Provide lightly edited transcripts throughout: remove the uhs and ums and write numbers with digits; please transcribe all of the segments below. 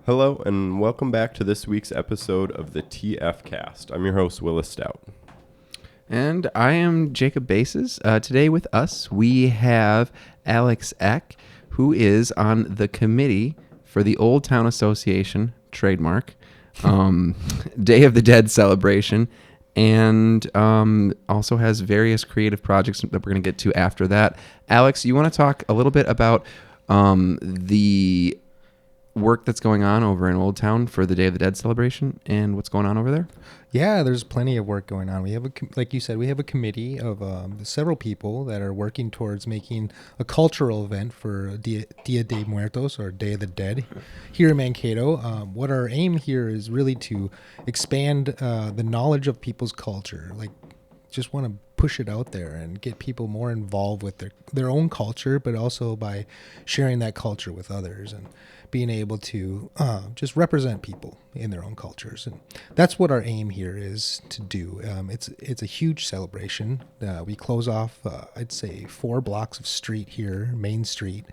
Hello, and welcome back to this week's episode of the TF Cast. I'm your host, Willis Stout. And I am Jacob Bases. Today with us, we have Alex Eck, who is on the committee for the Old Town Association trademark, Day of the Dead celebration, and also has various creative projects that we're going to get to after that. Alex, you want to talk a little bit about the work that's going on over in Old Town for the Day of the Dead celebration and what's going on over there? Yeah, there's plenty of work going on. We have like you said, we have a committee of several people that are working towards making a cultural event for Dia de Muertos, or Day of the Dead, here in Mankato. What our aim here is really to expand the knowledge of people's culture. Like, just want to push it out there and get people more involved with their own culture, but also by sharing that culture with others and being able to just represent people in their own cultures. And that's what our aim here is to do. It's a huge celebration. We close off, I'd say, 4 blocks of street here, Main Street,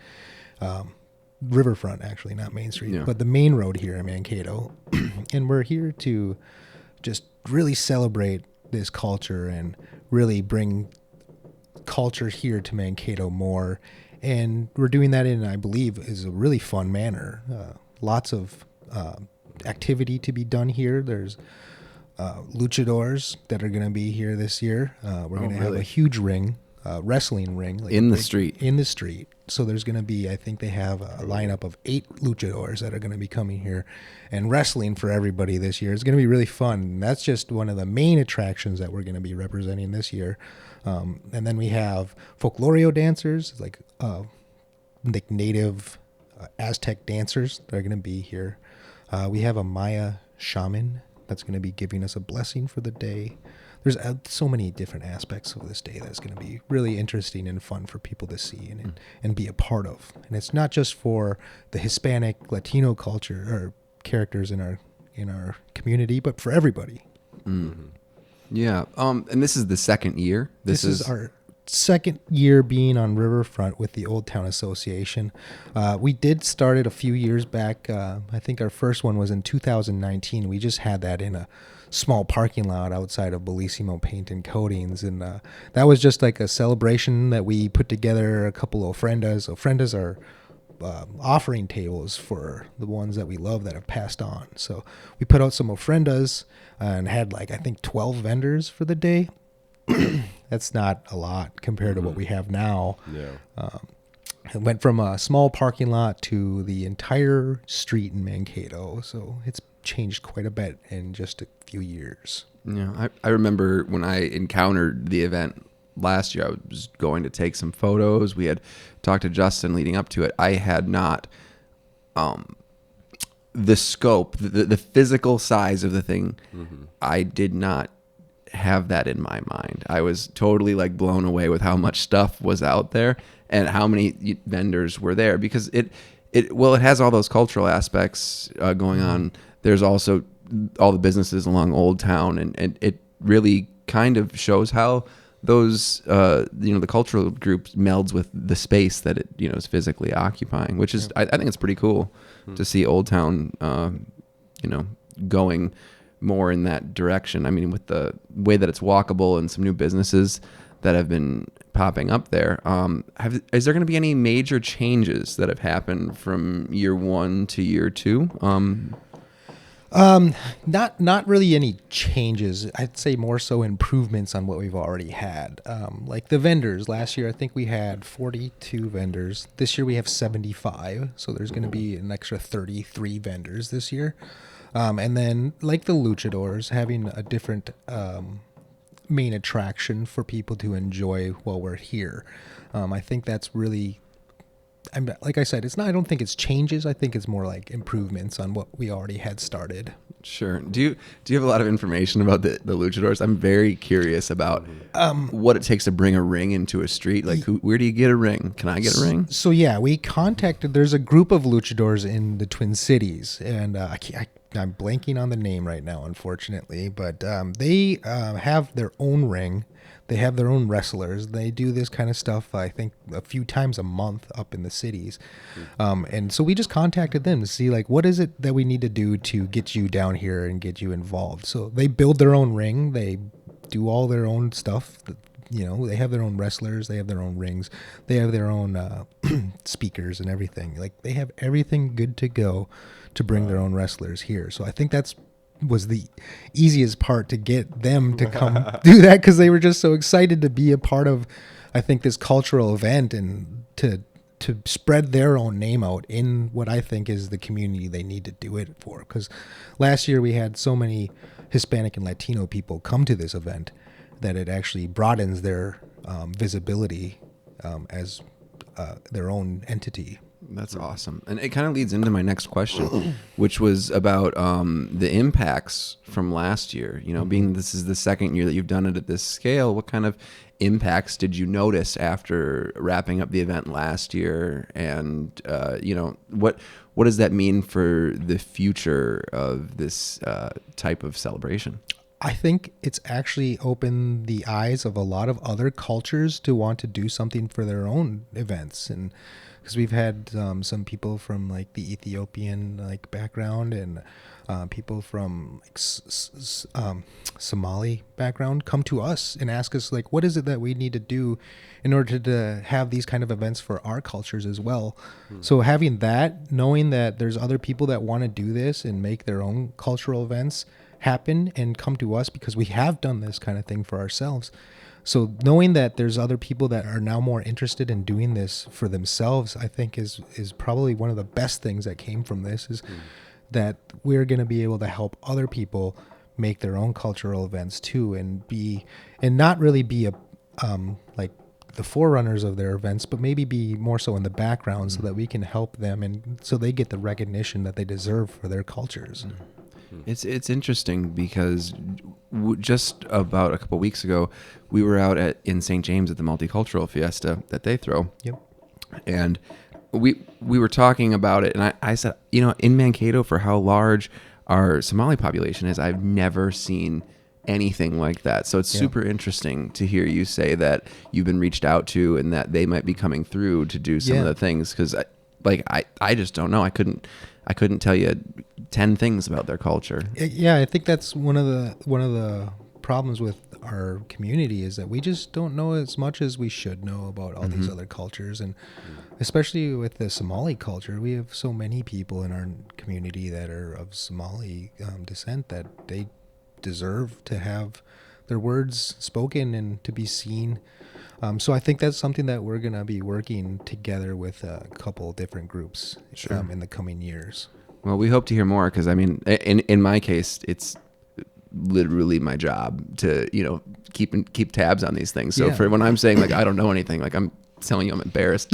Riverfront, actually, not Main Street, but the main road here in Mankato. And we're here to just really celebrate this culture and really bring culture here to Mankato more. And we're doing that in, I believe, is a really fun manner. Lots of activity to be done here. There's luchadors that are going to be here this year. We're going to have a huge ring, wrestling ring. Like in the street. In the street. So there's going to be, I think they have a lineup of 8 luchadors that are going to be coming here and wrestling for everybody this year. It's going to be really fun. And that's just one of the main attractions that we're going to be representing this year. And then we have folklorio dancers, like native Aztec dancers that are going to be here. We have a Maya shaman that's going to be giving us a blessing for the day. There's so many different aspects of this day that's going to be really interesting and fun for people to see and be a part of. And it's not just for the Hispanic, Latino culture or characters in our community, but for everybody. Mm-hmm. Yeah. And this is the second year. This is our second year being on Riverfront with the Old Town Association. We did start it a few years back. I think our first one was in 2019. We just had that in a small parking lot outside of Bellissimo Paint and Coatings. And that was just like a celebration that we put together, a couple of ofrendas. Ofrendas are offering tables for the ones that we love that have passed on. So we put out some ofrendas and had I think 12 vendors for the day. That's not a lot compared to what we have now. Yeah. It went from a small parking lot to the entire street in Mankato. So it's changed quite a bit in just a few years. Yeah, I remember when I encountered the event last year, I was going to take some photos. We had talked to Justin leading up to it. I had not the scope, the physical size of the thing. Mm-hmm. I did not have that in my mind. I was totally blown away with how much stuff was out there and how many vendors were there, because it has all those cultural aspects going on. There's also all the businesses along Old Town, and it really kind of shows how those the cultural group melds with the space that it is physically occupying, which is I think it's pretty cool to see Old Town going more in that direction. I mean, with the way that it's walkable and some new businesses that have been popping up there, is there going to be any major changes that have happened from year 1 to year 2? Not really any changes. I'd say more so improvements on what we've already had. Like the vendors, last year I think we had 42 vendors. This year we have 75, so there's going to be an extra 33 vendors this year. And then like the luchadors, having a different main attraction for people to enjoy while we're here. I think that's really, like I said, it's not. I don't think it's changes. I think it's more like improvements on what we already had started. Sure. Do you have a lot of information about the luchadors? I'm very curious about what it takes to bring a ring into a street. Like, where do you get a ring? Can I get a ring? So yeah, we contacted. There's a group of luchadors in the Twin Cities, and I'm blanking on the name right now, unfortunately, but they have their own ring. They have their own wrestlers. They do this kind of stuff, I think, a few times a month up in the cities. And so we just contacted them to see, like, what is it that we need to do to get you down here and get you involved. So they build their own ring. They do all their own stuff. You know, they have their own wrestlers. They have their own rings. They have their own speakers and everything. Like, they have everything good to go to bring their own wrestlers here. So I think was the easiest part to get them to come do that, because they were just so excited to be a part of, I think, this cultural event and to spread their own name out in what I think is the community they need to do it for. Because last year we had so many Hispanic and Latino people come to this event that it actually broadens their visibility as their own entity. That's awesome. And it kind of leads into my next question, which was about the impacts from last year. You know, being this is the second year that you've done it at this scale, what kind of impacts did you notice after wrapping up the event last year? And, you know, what does that mean for the future of this type of celebration? I think it's actually opened the eyes of a lot of other cultures to want to do something for their own events. And because we've had some people from like the Ethiopian like background and people from like Somali background come to us and ask us, like, what is it that we need to do in order to have these kind of events for our cultures as well. So having that, knowing that there's other people that want to do this and make their own cultural events happen and come to us, because we have done this kind of thing for ourselves. So knowing that there's other people that are now more interested in doing this for themselves, I think is probably one of the best things that came from this, is that we're going to be able to help other people make their own cultural events too, and not really be like the forerunners of their events, but maybe be more so in the background so that we can help them and so they get the recognition that they deserve for their cultures. It's interesting because just about a couple weeks ago, we were out in St. James at the Multicultural Fiesta that they throw. Yep. And we were talking about it, and I said, you know, in Mankato, for how large our Somali population is, I've never seen anything like that. So it's super interesting to hear you say that you've been reached out to and that they might be coming through to do some of the things, because I just don't know. I couldn't tell you 10 things about their culture. Yeah, I think that's one of the problems with our community, is that we just don't know as much as we should know about all these other cultures. And especially with the Somali culture, we have so many people in our community that are of Somali descent that they deserve to have their words spoken and to be seen. So I think that's something that we're going to be working together with a couple different groups in the coming years. Well, we hope to hear more, because I mean, in my case, it's literally my job to, you know, keep tabs on these things. So for when I'm saying like I don't know anything, like I'm telling you I'm embarrassed.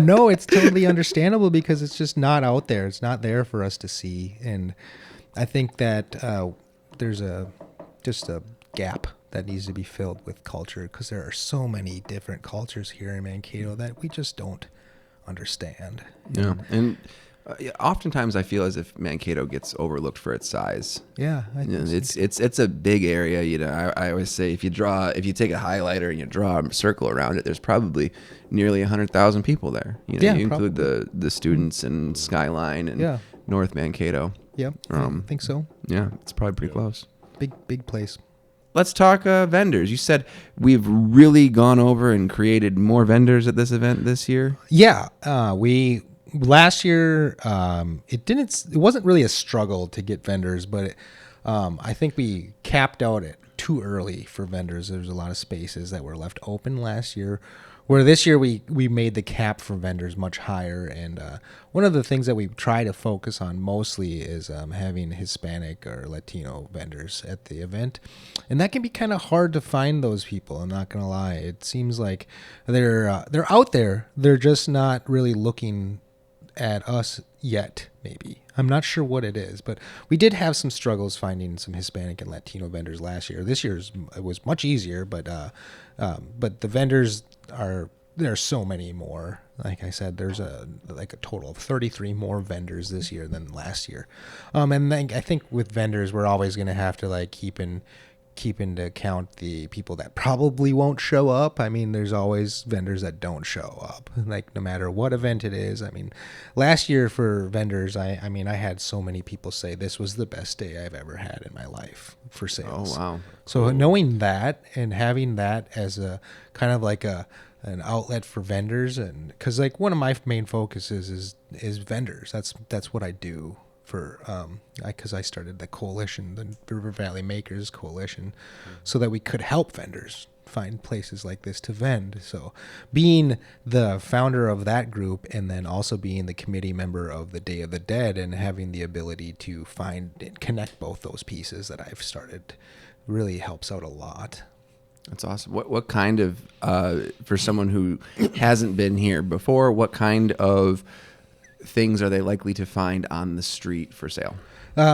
No, it's totally understandable, because it's just not out there. It's not there for us to see. And I think that there's just a gap that needs to be filled with culture, because there are so many different cultures here in Mankato that we just don't understand. Yeah. And oftentimes I feel as if Mankato gets overlooked for its size. Yeah, I think it's a big area. You know, I always say if you take a highlighter and you draw a circle around it, there's probably nearly 100,000 people there. You know, you include the students and Skyline and North Mankato. Yep, I think so. Yeah, it's probably pretty close. Big place. Let's talk vendors. You said we've really gone over and created more vendors at this event this year. Yeah, last year it wasn't really a struggle to get vendors, but I think we capped out it too early for vendors. There's a lot of spaces that were left open last year, where this year we made the cap for vendors much higher. And one of the things that we try to focus on mostly is having Hispanic or Latino vendors at the event. And that can be kind of hard to find those people. I'm not going to lie. It seems like they're out there. They're just not really looking at us yet, maybe. I'm not sure what it is, but we did have some struggles finding some Hispanic and Latino vendors last year. This year's it was much easier, but the vendors there are so many more Like I said, there's a total of 33 more vendors this year than last year. And then I think with vendors, we're always going to have to like keep into account the people that probably won't show up. I mean, there's always vendors that don't show up, like no matter what event it is. I mean, last year for vendors, I mean, I had so many people say this was the best day I've ever had in my life for sales. Oh, wow. So knowing that and having that as a kind of like an outlet for vendors, and because like one of my main focuses is vendors. That's what I do for because I started the coalition, the River Valley Makers Coalition, so that we could help vendors find places like this to vend. So being the founder of that group and then also being the committee member of the Day of the Dead and having the ability to find and connect both those pieces that I've started really helps out a lot. That's awesome. What kind of, for someone who hasn't been here before, what kind of things are they likely to find on the street for sale?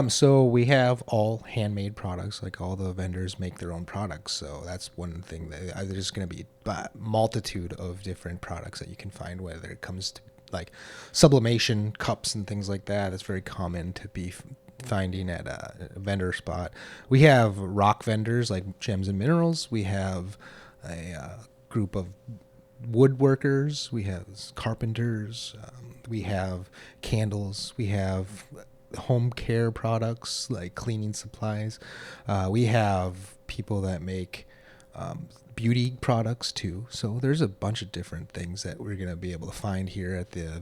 So we have all handmade products. Like all the vendors make their own products. So that's one thing that there's going to be a multitude of different products that you can find, whether it comes to like sublimation cups and things like that. It's very common to be finding at a vendor spot. We have rock vendors like Gems and Minerals. We have a group of woodworkers. We have carpenters. We have candles. We have home care products like cleaning supplies. We have people that make beauty products too. So there's a bunch of different things that we're going to be able to find here at the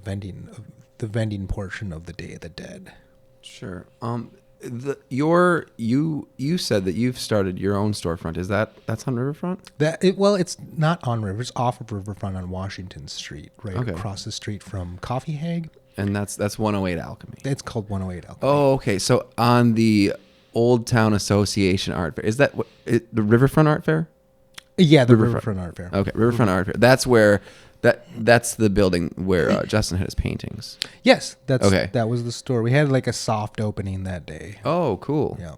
vending portion of the Day of the Dead. Sure. You said that you've started your own storefront. That's on Riverfront? It's not on River. It's off of Riverfront on Washington Street, right across the street from Coffee Hag. And that's 108 Alchemy. It's called 108 Alchemy. Oh, okay. So on the Old Town Association Art Fair, is that the Riverfront Art Fair? Yeah, the Riverfront Art Fair. Okay, Riverfront Art Fair. That's where that's the building where Justin had his paintings. Yes, that was the store. We had like a soft opening that day. Oh, cool. Yeah.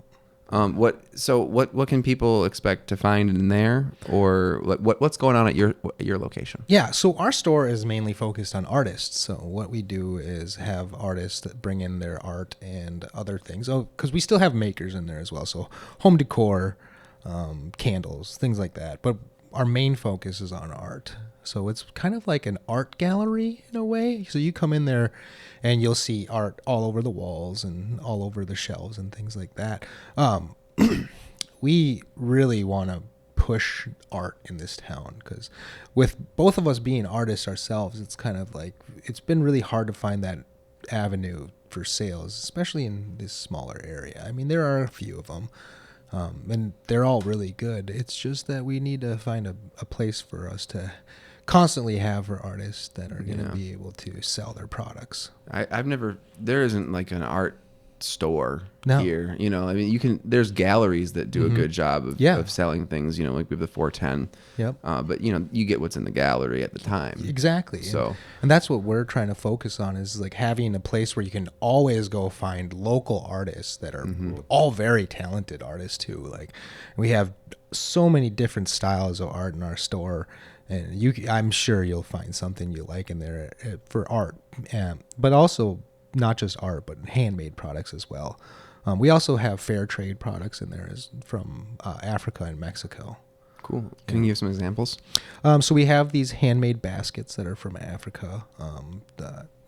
What can people expect to find in there, or what's going on at your location? Yeah, so our store is mainly focused on artists. So what we do is have artists that bring in their art and other things. Oh, because we still have makers in there as well. So home decor, candles, things like that. But our main focus is on art. So it's kind of like an art gallery in a way. So you come in there and you'll see art all over the walls and all over the shelves and things like that. We really want to push art in this town because with both of us being artists ourselves, it's kind of like it's been really hard to find that avenue for sales, especially in this smaller area. I mean, there are a few of them. And they're all really good. It's just that we need to find a place for us to constantly have for artists that are going to be able to sell their products. There isn't like an art store No. here. I mean, there's galleries that do a good job of selling things, like we have the 410. Yep. But you get what's in the gallery at the time. Exactly. So, and that's what we're trying to focus on is like having a place where you can always go find local artists that are all very talented artists too. Like we have so many different styles of art in our store, and I'm sure you'll find something you like in there for art, but also not just art, but handmade products as well. We also have fair trade products in there from Africa and Mexico. Cool. Can you give some examples? So we have these handmade baskets that are from Africa.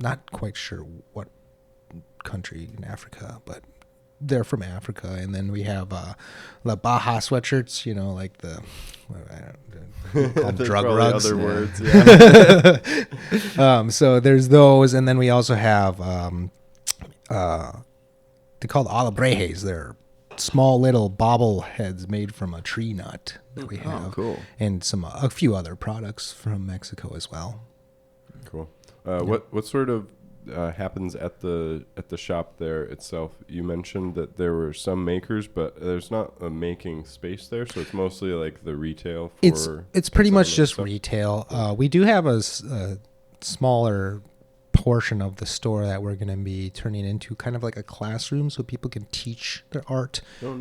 Not quite sure what country in Africa, but they're from Africa. And then we have the Baja sweatshirts, like the drug rugs. Other words, yeah. So there's those, and then we also have they're called alabrejes. They're small little bobbleheads made from a tree nut that we have. Oh, cool. And a few other products from Mexico as well. Cool. What sort of happens at the shop there itself? You mentioned that there were some makers, but there's not a making space there, so it's mostly like the retail for it's pretty much just stuff? retail. We do have a smaller portion of the store that we're going to be turning into kind of like a classroom so people can teach their art,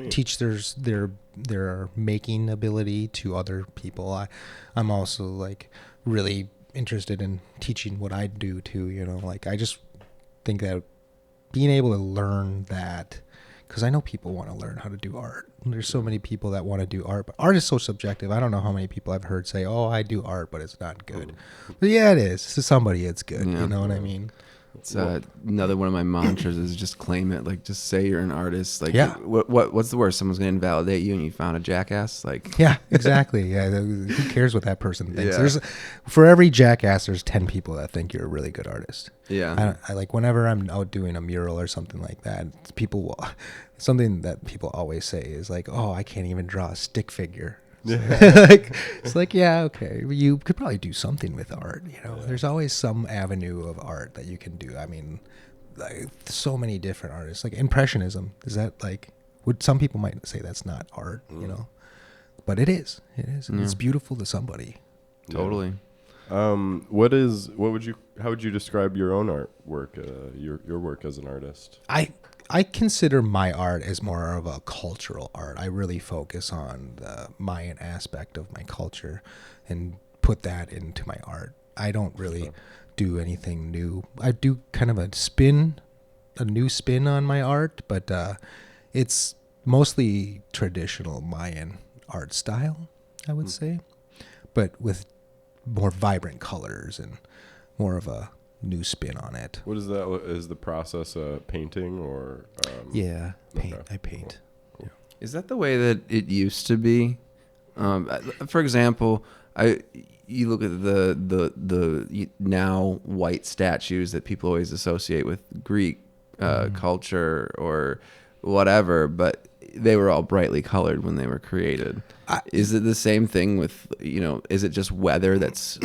teach their making ability to other people. I'm also like really interested in teaching what I do too. Like I just think that being able to learn that, because I know people want to learn how to do art. There's so many people that want to do art, but art is so subjective. I don't know how many people I've heard say, "Oh, I do art, but it's not good." But yeah, it is. To somebody, it's good. Yeah. You know what I mean? It's another one of my mantras is just claim it. Like, just say you're an artist. Like, Yeah. what's the worst? Someone's gonna invalidate you, and you found a jackass. Like, Yeah, exactly. Yeah, who cares what that person thinks? Yeah. For every jackass, there's 10 people that think you're a really good artist. yeah, I like whenever I'm out doing a mural or something like that, something that people always say is like, "Oh, I can't even draw a stick figure." It's like, yeah, okay, you could probably do something with art. There's always some avenue of art that you can do. I mean, like, so many different artists. Like impressionism, is that like? Some people might say that's not art, but it is. It is. Yeah. It's beautiful to somebody. totally. How would you describe your own artwork, your work as an artist? I consider my art as more of a cultural art. I really focus on the Mayan aspect of my culture and put that into my art. I don't really do anything new. I do kind of a new spin on my art, but it's mostly traditional Mayan art style, I would say, but with more vibrant colors and more of a new spin on it. What is that? Is the process painting or? Yeah, paint. Okay. I paint. Cool. Is that the way that it used to be? For example, you look at the now white statues that people always associate with Greek culture or whatever, but they were all brightly colored when they were created. Is it the same thing with, is it just weather that's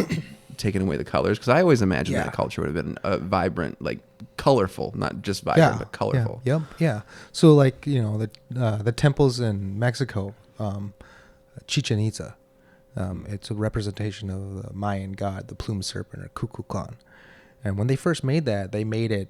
taking away the colors? Because I always imagined that culture would have been vibrant, like colorful, not just vibrant, but colorful. Yeah. So like, the temples in Mexico, Chichen Itza, it's a representation of the Mayan god, the plumed serpent, or Kukulkan. And when they first made that, they made it,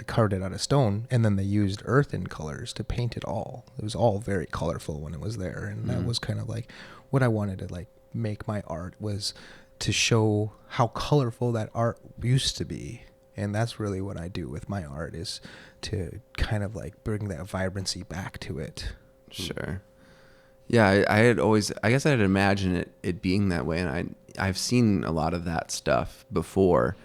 carved it out of stone, and then they used earthen colors to paint it all. It was all very colorful when it was there. And that was kind of like what I wanted to like make my art, was to show how colorful that art used to be. And that's really what I do with my art, is to kind of like bring that vibrancy back to it. Sure. Yeah, I guess I had imagined it being that way, and I've seen a lot of that stuff before,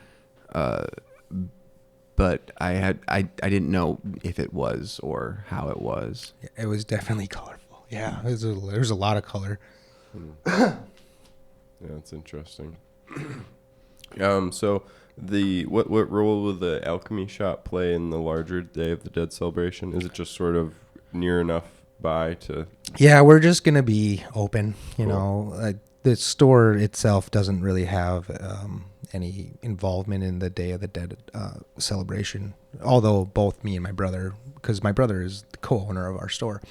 but I didn't know if it was or how it was. It was definitely colorful. Yeah, there's a lot of color. Yeah, that's interesting. So what role will the Alchemy shop play in the larger Day of the Dead celebration? Is it just sort of near enough by to? Yeah, we're just gonna be open. Cool. The store itself doesn't really have any involvement in the Day of the Dead celebration. Although both me and my brother, because my brother is the co-owner of our store,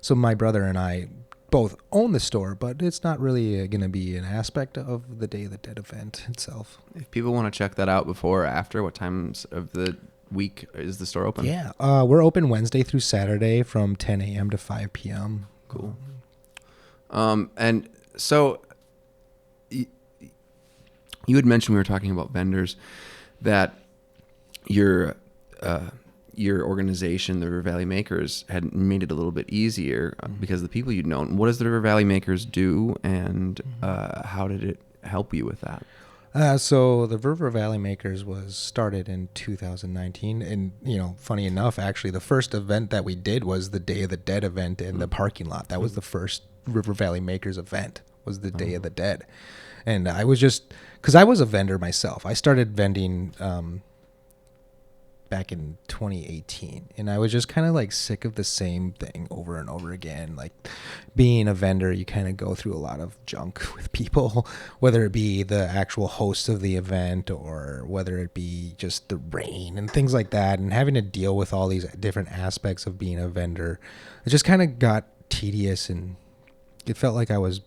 so my brother and I both own the store, but it's not really going to be an aspect of the Day of the Dead event itself. If people want to check that out before or after, what times of the week is the store open? Yeah, we're open Wednesday through Saturday from 10 a.m. to 5 p.m. Cool. And so you had mentioned, we were talking about vendors, that your organization, the River Valley Makers, had made it a little bit easier because of the people you'd known. What does the River Valley Makers do, and how did it help you with that? So the River Valley Makers was started in 2019, and funny enough, actually, the first event that we did was the Day of the Dead event in the parking lot. That was the first River Valley Makers event, was the Day of the Dead, and I was just, because I was a vendor myself. I started vending back in 2018, and I was just kind of like sick of the same thing over and over again. Like, being a vendor, you kind of go through a lot of junk with people, whether it be the actual host of the event or whether it be just the rain and things like that, and having to deal with all these different aspects of being a vendor. It just kind of got tedious, and it felt like I was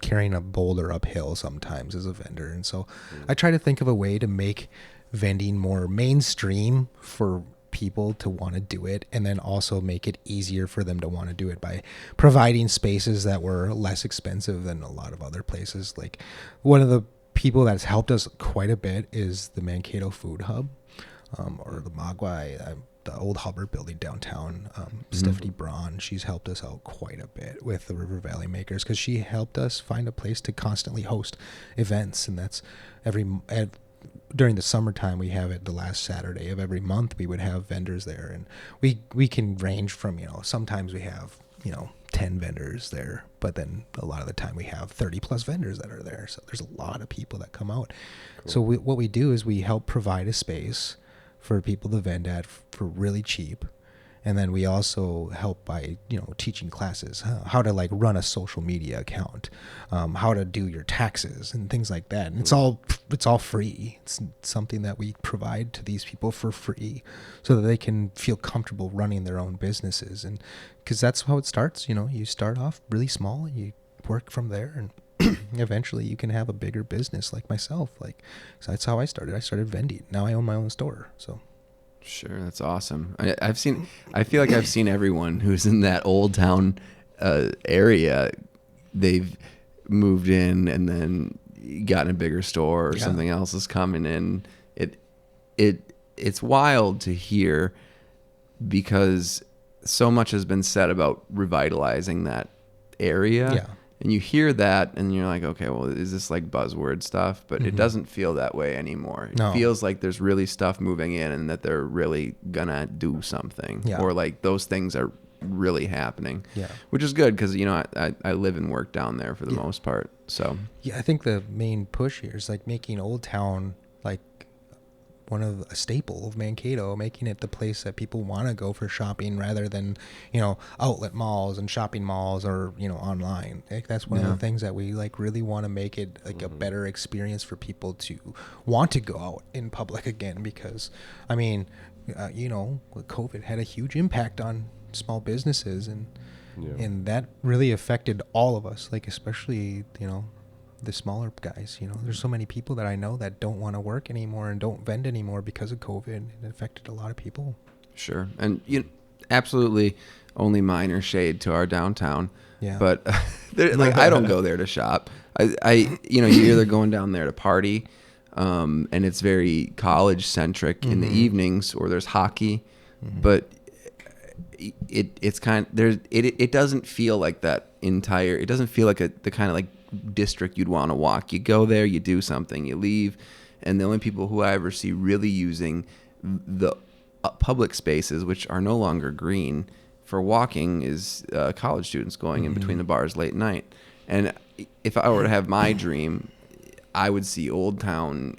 carrying a boulder uphill sometimes as a vendor. And so I try to think of a way to make vending more mainstream for people to want to do it, and then also make it easier for them to want to do it by providing spaces that were less expensive than a lot of other places. Like, one of the people that's helped us quite a bit is the Mankato Food Hub, or the Magwai, the old Hubbard building downtown. Stephanie Braun, she's helped us out quite a bit with the River Valley Makers, because she helped us find a place to constantly host events, and that's during the summertime. We have it the last Saturday of every month. We would have vendors there, and we can range from, sometimes we have 10 vendors there, but then a lot of the time we have 30 plus vendors that are there. So there's a lot of people that come out. Cool. So what we do is we help provide a space for people to vend at for really cheap. And then we also help by, teaching classes, how to like run a social media account, how to do your taxes and things like that. And it's all free. It's something that we provide to these people for free so that they can feel comfortable running their own businesses. And because that's how it starts. You start off really small, you work from there, and eventually you can have a bigger business like myself. So that's how I started. I started vending. Now I own my own store. So. Sure, that's awesome. I feel like I've seen everyone who's in that old town area. They've moved in and then gotten a bigger store, or something else is coming in. It's wild to hear, because so much has been said about revitalizing that area. Yeah. And you hear that and you're like, okay, well, is this like buzzword stuff? But it doesn't feel that way anymore. It feels like there's really stuff moving in, and that they're really gonna do something, or like those things are really happening, which is good, because I live and work down there for the most part. So I think the main push here is like making Old Town like a staple of Mankato, making it the place that people want to go for shopping, rather than outlet malls and shopping malls, or online. That's one of the things that we like really want to make it like a better experience for people to want to go out in public again, because COVID had a huge impact on small businesses, and that really affected all of us, like especially the smaller guys. There's so many people that I know that don't want to work anymore and don't vend anymore because of COVID. It affected a lot of people. Sure. And absolutely only minor shade to our downtown. Yeah. But I don't go there to shop. I you're either going down there to party, and it's very college centric in the evenings, or there's hockey, but it's kind of, it doesn't feel like that entire, it doesn't feel like the kind of like district you'd want to walk. You go there, you do something, you leave, and the only people who I ever see really using the public spaces, which are no longer green, for walking is college students going in between the bars late night. And if I were to have my dream, I would see Old Town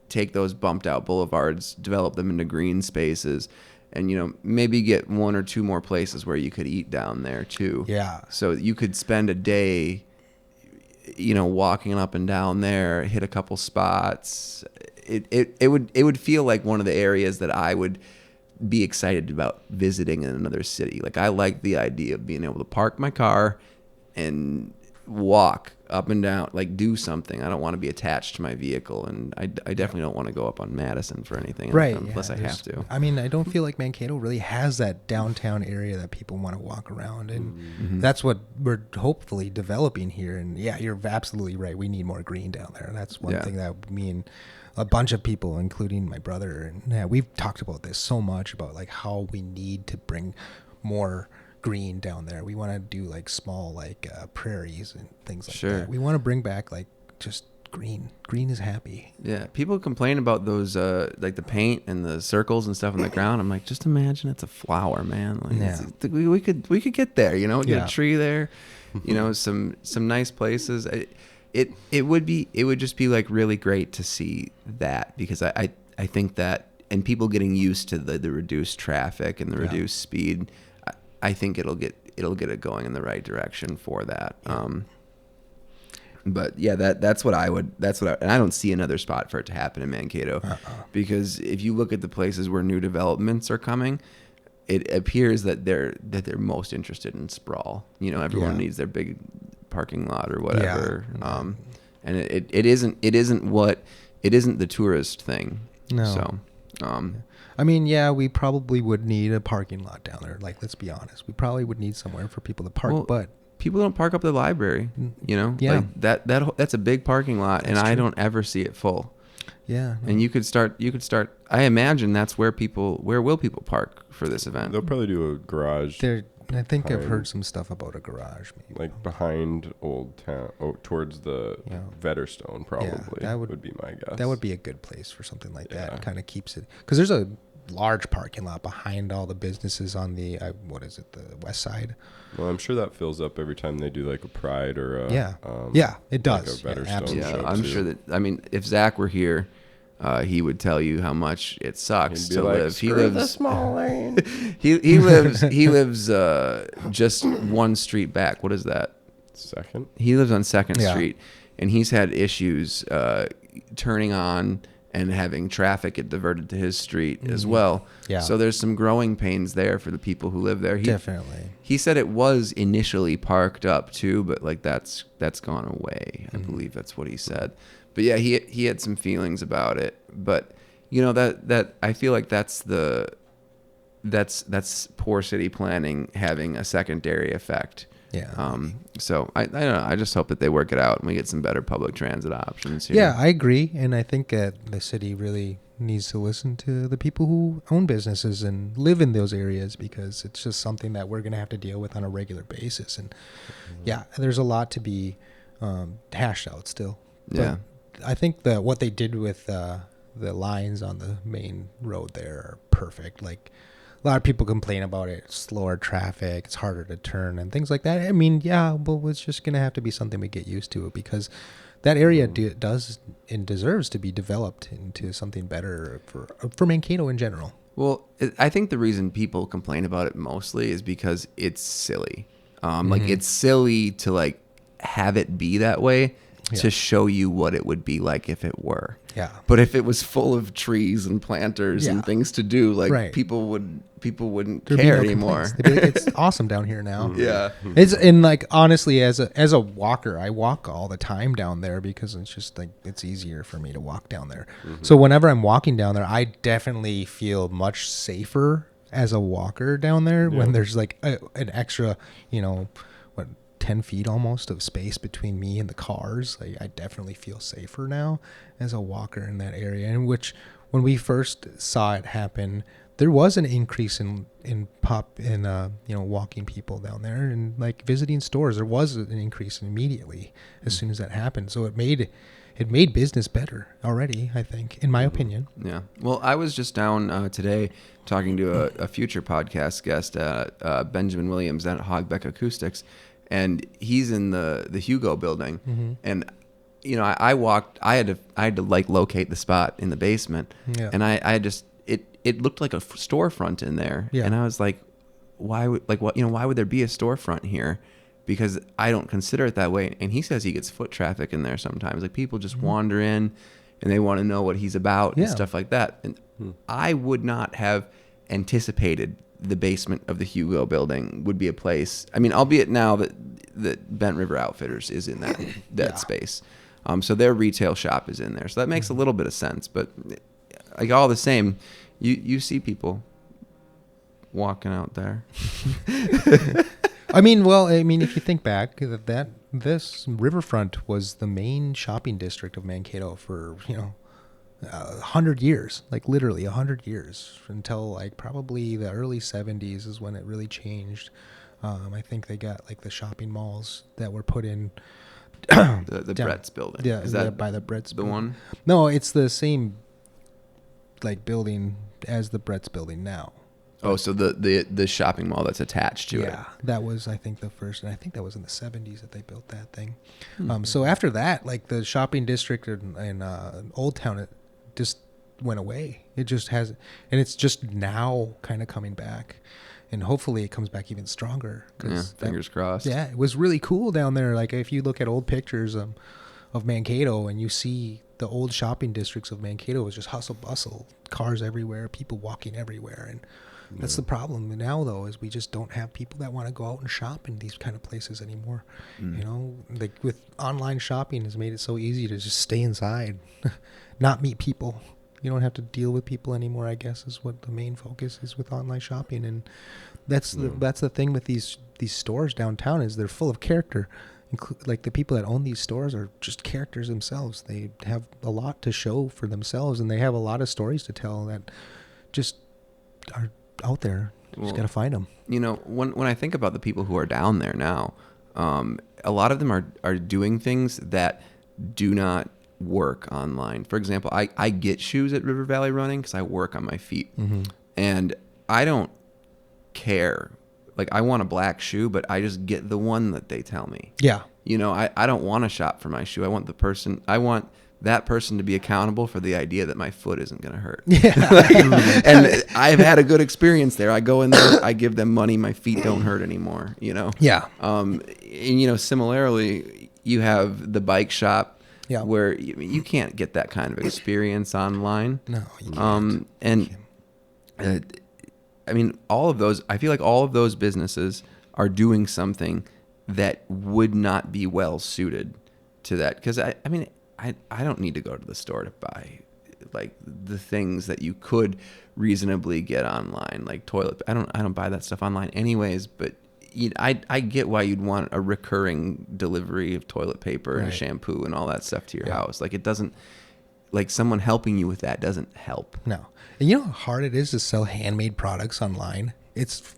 take those bumped out boulevards, develop them into green spaces, and maybe get one or two more places where you could eat down there too. Yeah. So you could spend a day walking up and down there, hit a couple spots. It would feel like one of the areas that I would be excited about visiting in another city. Like, I like the idea of being able to park my car and walk up and down, like do something. I don't want to be attached to my vehicle, and I definitely don't want to go up on Madison for anything, unless I have to. I don't feel like Mankato really has that downtown area that people want to walk around, and that's what we're hopefully developing here. And you're absolutely right. We need more green down there. That's one thing that me and a bunch of people, including my brother, and we've talked about this so much, about like how we need to bring more green down there. We want to do like small prairies and things like that. We want to bring back like just green. Green is happy. Yeah, people complain about those like the paint and the circles and stuff on the ground. I'm like, just imagine it's a flower, man. Like, we could get there, get a tree there, some nice places. It would just be like really great to see that, because I think that, and people getting used to the reduced traffic and the reduced speed, I think it'll get it going in the right direction for that. But that's what I and I don't see another spot for it to happen in Mankato, because if you look at the places where new developments are coming, it appears that they're most interested in sprawl. Everyone needs their big parking lot or whatever. And it isn't the tourist thing. No. So, we probably would need a parking lot down there. Like, let's be honest. We probably would need somewhere for people to park, but people don't park up the library, you know? Yeah. Like that's a big parking lot, and I don't ever see it full. Yeah. And you could start, I imagine that's where will people park for this event? They'll probably do a garage. I think I've behind- heard some stuff about a garage, maybe. Like behind Old Town, towards the Yeah. Vetterstone, probably. that would be my guess. That would be a good place for something like Yeah. that. Kind of keeps it, because there's a large parking lot behind all the businesses on the what is it, the west side. Well, I'm sure that fills up every time they do like a Pride or a It does. Like a Vetterstone absolutely. Yeah, show I'm too. sure that. I mean, if Zach were here, he would tell you how much it sucks He'd be to like, live. He "Screw the lives small lane. he lives just one street back. What is that? Second. He lives on Second Yeah. Street, and he's had issues turning on and having traffic get diverted to his street as well. Yeah. So there's some growing pains there for the people who live there. Definitely. He said it was initially parked up too, but like that's gone away. I believe that's what he said. But yeah, he had some feelings about it. But you know that I feel like that's poor city planning having a secondary effect. Yeah. So I don't know. I just hope that they work it out and we get some better public transit options here. Yeah, I agree, and I think that the city really needs to listen to the people who own businesses and live in those areas, because it's just something that we're going to have to deal with on a regular basis. And yeah, there's a lot to be hashed out still. Yeah. But I think that what they did with the lines on the main road there are perfect. Like, a lot of people complain about it, slower traffic, it's harder to turn and things like that. I mean, yeah, but it's just going to have to be something we get used to, because that area does and deserves to be developed into something better for Mankato in general. Well, I think the reason people complain about it mostly is because it's silly. Like it's silly to like have it be that way to show you what it would be like if it were. Yeah. But if it was full of trees and planters and Yeah. things to do, like Right. people wouldn't There'd be care no anymore. complaints. They'd be like, it's awesome down here now. Yeah. It's, and like, honestly, as a walker, I walk all the time down there because it's just like, it's easier for me to walk down there. So whenever I'm walking down there, I definitely feel much safer as a walker down there when there's like an extra, 10 feet almost of space between me and the cars. Like, I definitely feel safer now as a walker in that area, in which when we first saw it happen, there was an increase in walking people down there and like visiting stores. There was an increase immediately as soon as that happened. So it made business better already, I think, in my opinion. Yeah. Well, I was just down today talking to a future podcast guest, Benjamin Williams at Hogbeck Acoustics, and he's in the Hugo building. And I walked. I had to like locate the spot in the basement, and I just it looked like a storefront in there, and I was like, why would there be a storefront here? Because I don't consider it that way. And he says he gets foot traffic in there sometimes. Like, people just wander in and they want to know what he's about and stuff like that. And I would not have anticipated the basement of the Hugo building would be a place. I mean, albeit now that Bent River Outfitters is in that space. So their retail shop is in there. So that makes a little bit of sense. But like, all the same, you see people walking out there. I mean, if you think back, that this riverfront was the main shopping district of Mankato for 100 years, like literally 100 years, until like probably the early 70s is when it really changed. I think they got like the shopping malls that were put in the Brett's building. Yeah, is that by the Brett's the building. one? No, it's the same like building as the Brett's building now. Oh, so the shopping mall that's attached to it. Yeah, that was, I think, the first, and I think that was in the 70s that they built that thing. So after that, like, the shopping district in Old Town, it just went away. It just has, and it's just now kind of coming back, and hopefully it comes back even stronger. Yeah, fingers crossed. Yeah, it was really cool down there. Like, if you look at old pictures of Mankato and you see the old shopping districts of Mankato, it was just hustle bustle, cars everywhere, people walking everywhere, and that's the problem now, though, is we just don't have people that want to go out and shop in these kind of places anymore. Like, with online shopping has made it so easy to just stay inside, not meet people. You don't have to deal with people anymore, I guess, is what the main focus is with online shopping. And that's the thing with these stores downtown is they're full of character. Like the people that own these stores are just characters themselves. They have a lot to show for themselves, and they have a lot of stories to tell that just are out there. You just got to find them. You know, when I think about the people who are down there now, a lot of them are doing things that do not work online. For example, I get shoes at River Valley Running because I work on my feet. Mm-hmm. And I don't care. Like, I want a black shoe, but I just get the one that they tell me. Yeah. You know, I don't want to shop for my shoe. I want that person to be accountable for the idea that my foot isn't going to hurt. Yeah. And I've had a good experience there. I go in there, I give them money, my feet don't hurt anymore, you know? Yeah. And, you know, similarly, you have the bike shop where you can't get that kind of experience online. No, you can't. I mean, I feel like all of those businesses are doing something that would not be well suited to that. Because, I mean, I don't need to go to the store to buy, like, the things that you could reasonably get online, like toilet. I don't buy that stuff online anyways, but I get why you'd want a recurring delivery of toilet paper and shampoo and all that stuff to your house. Like, it doesn't, like, someone helping you with that doesn't help. No. And you know how hard it is to sell handmade products online? It's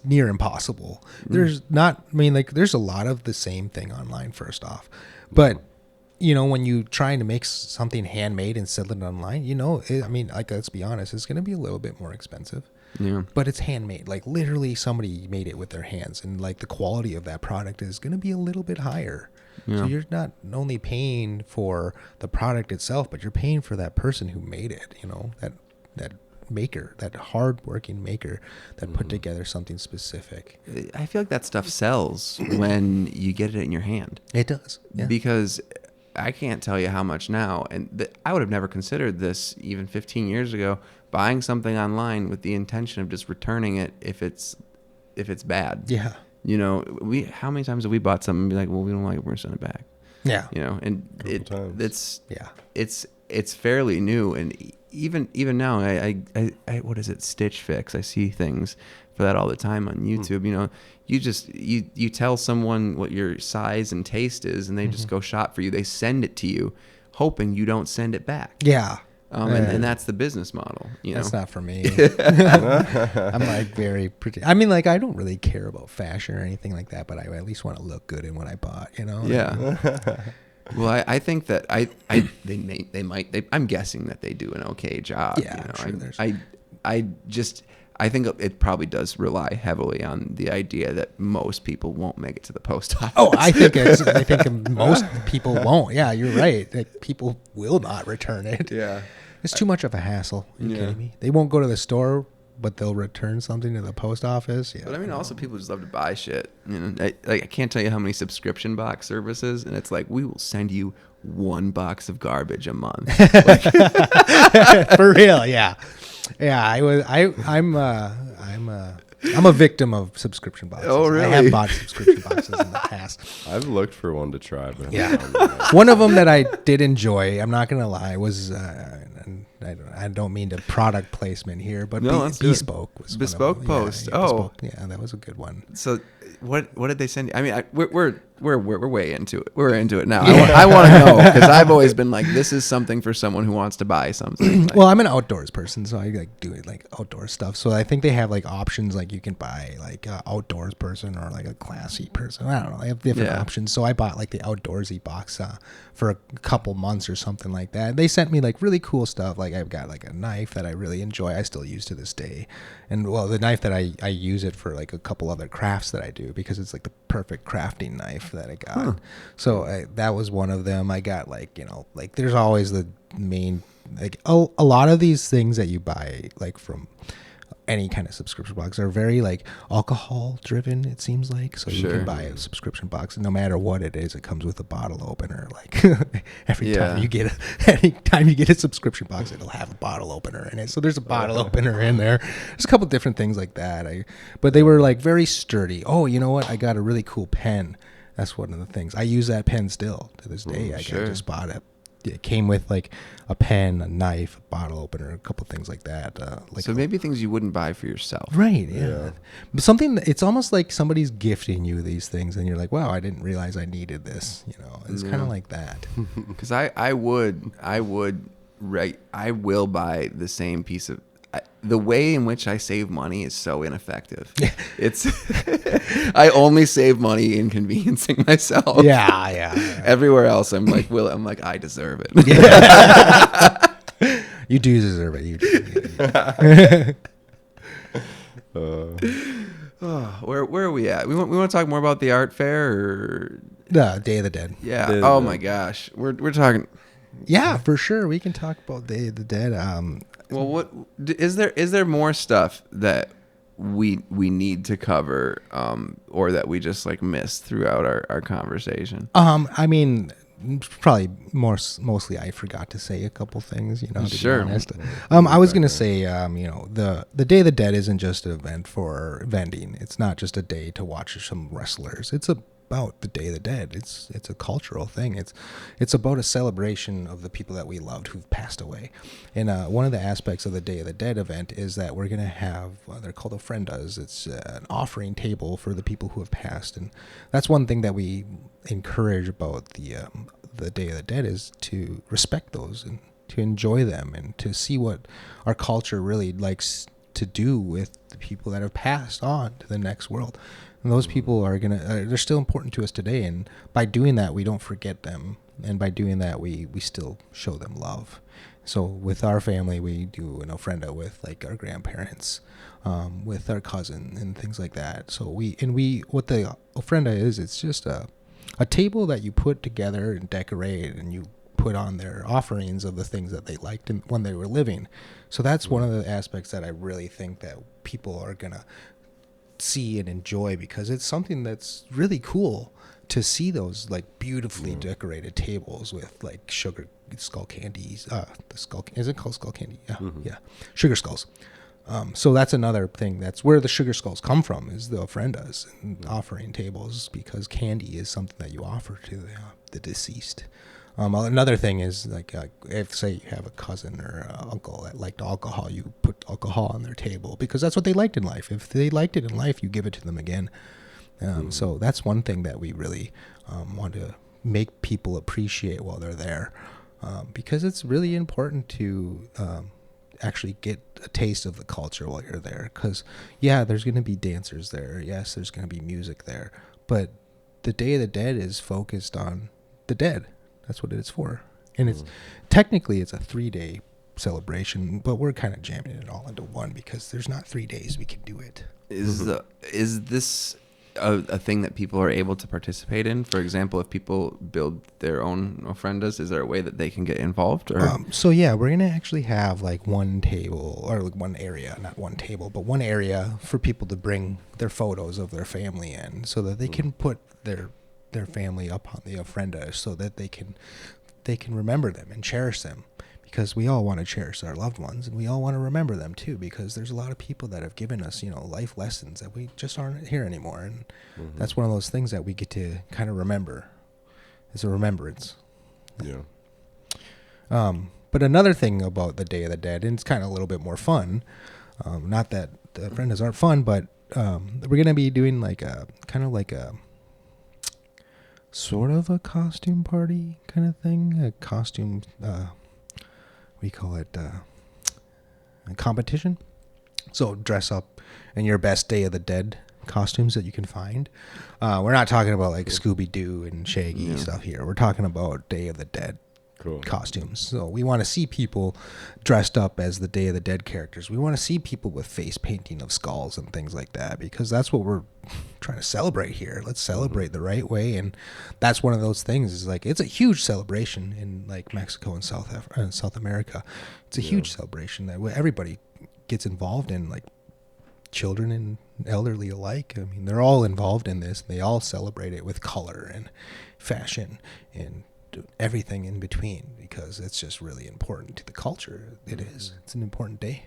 near impossible. There's a lot of the same thing online, first off. But, you know, when you trying to make something handmade and sell it online, you know, let's be honest, it's going to be a little bit more expensive. Yeah. But it's handmade. Like, literally somebody made it with their hands. And, like, the quality of that product is going to be a little bit higher. Yeah. So you're not only paying for the product itself, but you're paying for that person who made it, you know, that maker, that hard-working maker that put together something specific. I feel like that stuff sells when you get it in your hand. It does. Yeah. Because I can't tell you how much now, and I would have never considered this even 15 years ago, buying something online with the intention of just returning it if it's bad. Yeah. You know, how many times have we bought something and be like, well, we don't like it, we're going to send it back. Yeah. You know, and it's it's fairly new, and even now, I what is it, Stitch Fix? I see things for that all the time on YouTube. You know, you tell someone what your size and taste is, and they just go shop for you. They send it to you, hoping you don't send it back. Yeah. And that's the business model. You know? That's not for me. I'm like very I mean, like, I don't really care about fashion or anything like that, but I at least want to look good in what I bought, you know? Yeah. Well, I think that I'm guessing that they do an okay job. Yeah, you know? I'm sure I think it probably does rely heavily on the idea that most people won't make it to the post office. Oh, I think most people won't. Yeah, you're right. Like, people will not return it. Yeah. It's too much of a hassle. Are you kidding me? They won't go to the store, but they'll return something to the post office. Yeah. But I mean, also people just love to buy shit. You know, I can't tell you how many subscription box services, and it's like, we will send you one box of garbage a month. For real, yeah. Yeah, I'm a victim of subscription boxes. Oh, really? I have bought subscription boxes in the past. I've looked for one to try, but One of them that I did enjoy, I'm not gonna lie, was I don't mean to product placement here, but Bespoke was Bespoke one of them. Post. Yeah, that was a good one. So what did they send you? I mean, we're way into it. We're into it now. I want to know, because I've always been like, this is something for someone who wants to buy something. Like, well, I'm an outdoors person, so I like do it like outdoor stuff. So I think they have like options, like you can buy like a outdoors person or like a classy person. I don't know. They have different options. So I bought like the outdoorsy box for a couple months or something like that. They sent me like really cool stuff. Like, I've got like a knife that I really enjoy. I still use to this day. And well, the knife that I use it for like a couple other crafts that I do, because it's like the perfect crafting knife that I got. Huh. So that was one of them. I got like, you know, like there's always the main, like a lot of these things that you buy like from any kind of subscription box are very like alcohol driven, it seems like. So you can buy a subscription box, and no matter what it is, it comes with a bottle opener. Like anytime you get a subscription box, it'll have a bottle opener in it. So there's a bottle opener in there. There's a couple different things like that. But they were like very sturdy. Oh, you know what? I got a really cool pen. That's one of the things. I use that pen still to this day. I just bought it it came with like a pen, a knife, a bottle opener, a couple things like that. So maybe things you wouldn't buy for yourself. Right, yeah. But something, it's almost like somebody's gifting you these things, and you're like, wow, I didn't realize I needed this. You know, it's kind of like that. Because I will buy the same piece of. The way in which I save money is so ineffective. It's I only save money inconveniencing myself. Yeah. Everywhere else, I'm like, I deserve it. You do deserve it. You do. Where are we at? We want to talk more about the art fair or Day of the Dead. Yeah. My gosh, we're talking. Yeah, for sure. We can talk about Day of the Dead. Well, what is there more stuff that we need to cover, or that we just like missed throughout our conversation? I mean, probably mostly I forgot to say a couple things, to Sure. be honest. I was going to say, the Day of the Dead isn't just an event for vending. It's not just a day to watch some wrestlers. It's about the Day of the Dead. It's a cultural thing. It's about a celebration of the people that we loved who've passed away. And one of the aspects of the Day of the Dead event is that we're going to have, they're called ofrendas. It's an offering table for the people who have passed. And that's one thing that we encourage about the Day of the Dead is to respect those and to enjoy them and to see what our culture really likes to do with the people that have passed on to the next world. And those people are they're still important to us today. And by doing that, we don't forget them. And by doing that, we still show them love. So with our family, we do an ofrenda with like our grandparents, with our cousin and things like that. So what the ofrenda is, it's just a table that you put together and decorate, and you put on their offerings of the things that they liked when they were living. So that's one of the aspects that I really think that people are going to see and enjoy, because it's something that's really cool to see those like beautifully decorated tables with like sugar skull candies. Is it called skull candy? Yeah, yeah, sugar skulls. So that's another thing. That's where the sugar skulls come from, is the ofrendas and offering tables, because candy is something that you offer to the deceased. Another thing is like if say you have a cousin or uncle that liked alcohol, you put alcohol on their table because that's what they liked in life. If they liked it in life, you give it to them again. So that's one thing that we really want to make people appreciate while they're there, because it's really important to actually get a taste of the culture while you're there. Because there's going to be dancers there. Yes, there's going to be music there. But the Day of the Dead is focused on the dead. That's what it's for. And it's technically it's a 3-day celebration, but we're kind of jamming it all into one because there's not 3 days we can do it. Is this a thing that people are able to participate in? For example, if people build their own ofrendas, is there a way that they can get involved? Or? We're going to actually have like one table, or like one area, not one table, but one area for people to bring their photos of their family in, so that they can put their family up on the ofrenda, so that they can remember them and cherish them, because we all want to cherish our loved ones, and we all want to remember them too, because there's a lot of people that have given us life lessons that we just aren't here anymore, and that's one of those things that we get to kind of remember. It's a remembrance. But another thing about the Day of the Dead, and it's kind of a little bit more fun, not that the ofrendas aren't fun, but we're gonna be doing like a kind of like a sort of a costume party kind of thing, a costume, we call it a competition. So dress up in your best Day of the Dead costumes that you can find. We're not talking about like Scooby-Doo and Shaggy stuff here. We're talking about Day of the Dead costumes. So we want to see people dressed up as the Day of the Dead characters. We want to see people with face painting of skulls and things like that, because that's what we're trying to celebrate here. Let's celebrate the right way. And that's one of those things, is like, it's a huge celebration in like Mexico and South America. It's a huge celebration that everybody gets involved in, like children and elderly alike. I mean, they're all involved in this. They all celebrate it with color and fashion and everything in between, because it's just really important to the culture. It is. It's an important day.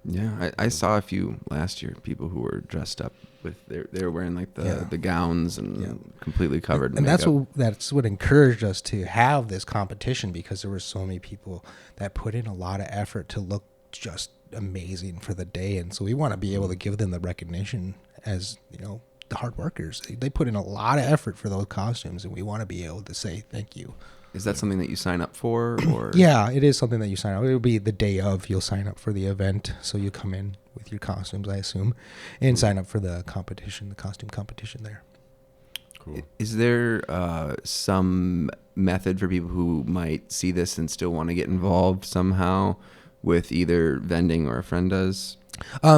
Yeah, I saw a few last year, people who were dressed up with they were wearing like the gowns and completely covered in And makeup. that's what encouraged us to have this competition, because there were so many people that put in a lot of effort to look just amazing for the day, and so we want to be able to give them the recognition as, the hard workers. They put in a lot of effort for those costumes, and we want to be able to say thank you. Is that something that you sign up for, or? Yeah, it is something that you sign up. It will be the day of. You'll sign up for the event, so you come in with your costumes, I assume, and sign up for the competition, the costume competition there. Cool. Is there some method for people who might see this and still want to get involved somehow with either vending or a friend does?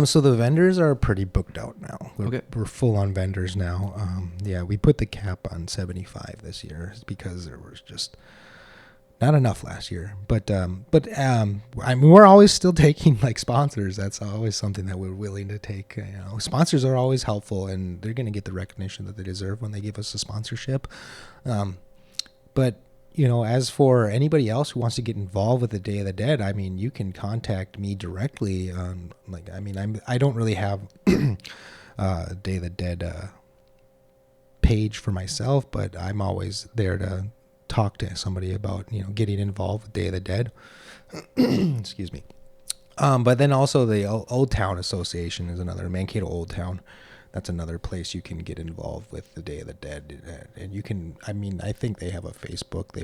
So the vendors are pretty booked out now. We're full on vendors now. We put the cap on 75 this year because there was just not enough last year. But I mean, we're always still taking like sponsors. That's always something that we're willing to take. Sponsors are always helpful, and they're going to get the recognition that they deserve when they give us a sponsorship. But as for anybody else who wants to get involved with the Day of the Dead, I mean, you can contact me directly. I don't really have Day of the Dead page for myself, but I'm always there to talk to somebody about getting involved with Day of the Dead. Excuse me. But then also the Old Town Association is another, Mankato Old Town. That's another place you can get involved with the Day of the Dead, and you can. I mean, I think they have a Facebook. They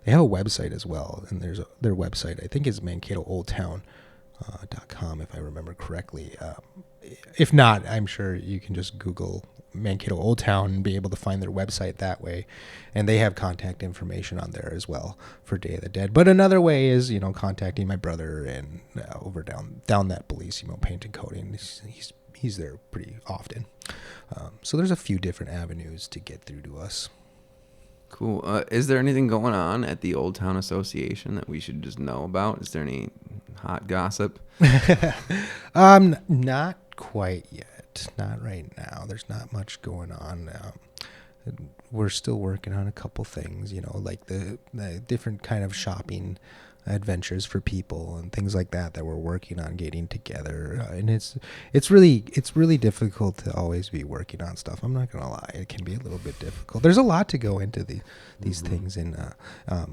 have a website as well, and their website I think is MankatoOldTown.com if I remember correctly. If not, I'm sure you can just Google Mankato Old Town and be able to find their website that way, and they have contact information on there as well for Day of the Dead. But another way is contacting my brother and over down that Bellissimo Paint and Coating. He's there pretty often. So there's a few different avenues to get through to us. Cool. Is there anything going on at the Old Town Association that we should just know about? Is there any hot gossip? Not quite yet. Not right now. There's not much going on. We're still working on a couple things, like the different kind of shopping adventures for people and things like that we're working on getting together, and it's really difficult to always be working on stuff. I'm not gonna lie, it can be a little bit difficult. There's a lot to go into these things, and I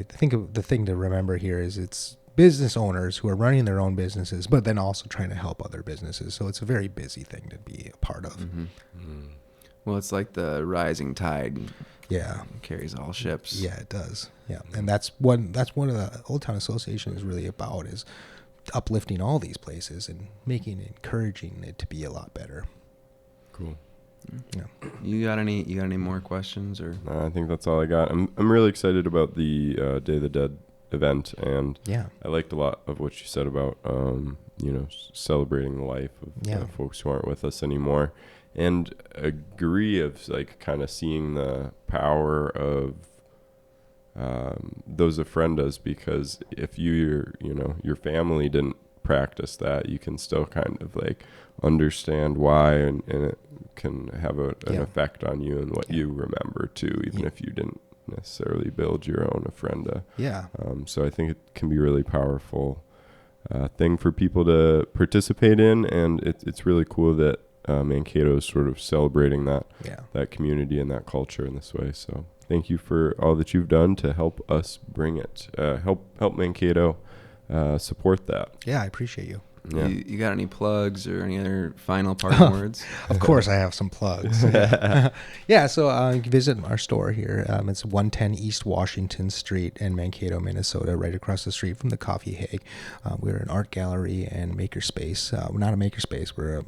think the thing to remember here is it's business owners who are running their own businesses, but then also trying to help other businesses. So it's a very busy thing to be a part of. Well, it's like the rising tide. Yeah, carries all ships. Yeah, it does. Yeah, and that's one of the Old Town Association is really about, is uplifting all these places and encouraging it to be a lot better. Cool. Yeah. You got any more questions, or? I think that's all I got. I'm really excited about the Day of the Dead event, and I liked a lot of what you said about celebrating the life of folks who aren't with us anymore. And agree of like kind of seeing the power of those ofrendas, because if your family didn't practice that, you can still kind of like understand why, and it can have an effect on you and what you remember too, even if you didn't necessarily build your own ofrenda. So I think it can be a really powerful thing for people to participate in, and it's really cool that Mankato is sort of celebrating that community and that culture in this way. So thank you for all that you've done to help us bring it, help Mankato support that. Yeah, I appreciate you. Yeah. You got any plugs or any other final parting words? Of course, I have some plugs. So you can visit our store here. It's 110 East Washington Street in Mankato, Minnesota, right across the street from the Coffee Hague. We're an art gallery and makerspace. We're not a makerspace. We're a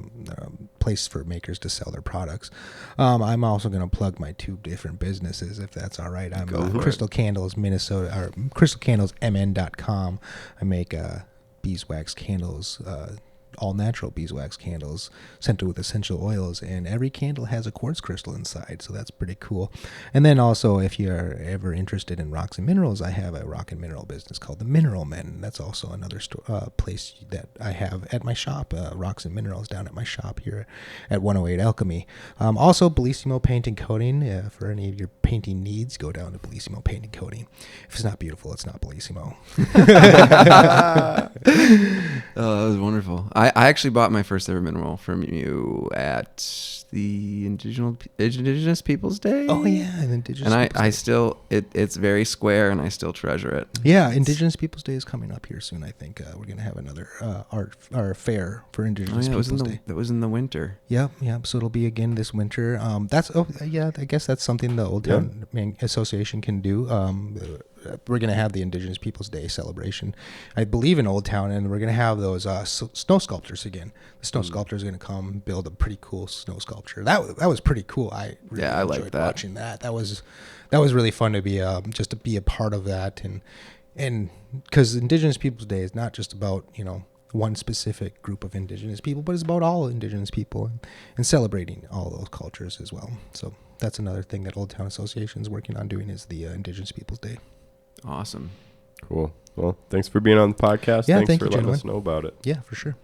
place for makers to sell their products. I'm also going to plug my two different businesses, if that's all right. I'm Crystal Candles Minnesota, or crystalcandlesmn.com. I make beeswax candles all natural beeswax candles scented with essential oils, and every candle has a quartz crystal inside, so that's pretty cool. And then also, if you're ever interested in rocks and minerals, I have a rock and mineral business called the Mineral Men. That's also another place that I have at my shop, rocks and minerals down at my shop here at 108 Alchemy. Also, Bellissimo Paint and Coating. For any of your painting needs, go down to Bellissimo Paint and Coating. If it's not beautiful, it's not Bellissimo. Oh, that was wonderful. I actually bought my first ever mineral from you at the Indigenous Peoples Day. Oh yeah, Indigenous. And Peoples I Day. still it's very square, and I still treasure it. Yeah, Indigenous Peoples Day is coming up here soon. I think we're gonna have another art or fair for Indigenous Peoples Day. That was in the winter. Yep. So it'll be again this winter. I guess that's something the Old Town Association can do. We're going to have the Indigenous Peoples Day celebration, I believe, in Old Town, and we're going to have those snow sculptures again. The snow sculptor is going to come build a pretty cool snow sculpture. That was pretty cool. I really enjoyed watching that. That was really fun to be just to be a part of that, and because Indigenous Peoples Day is not just about one specific group of Indigenous people, but it's about all Indigenous people and celebrating all those cultures as well. So that's another thing that Old Town Association is working on doing is the Indigenous Peoples Day. Awesome. Cool. Well, thanks for being on the podcast. Yeah, thanks thank for you, letting gentlemen. us know about it. Yeah, for sure.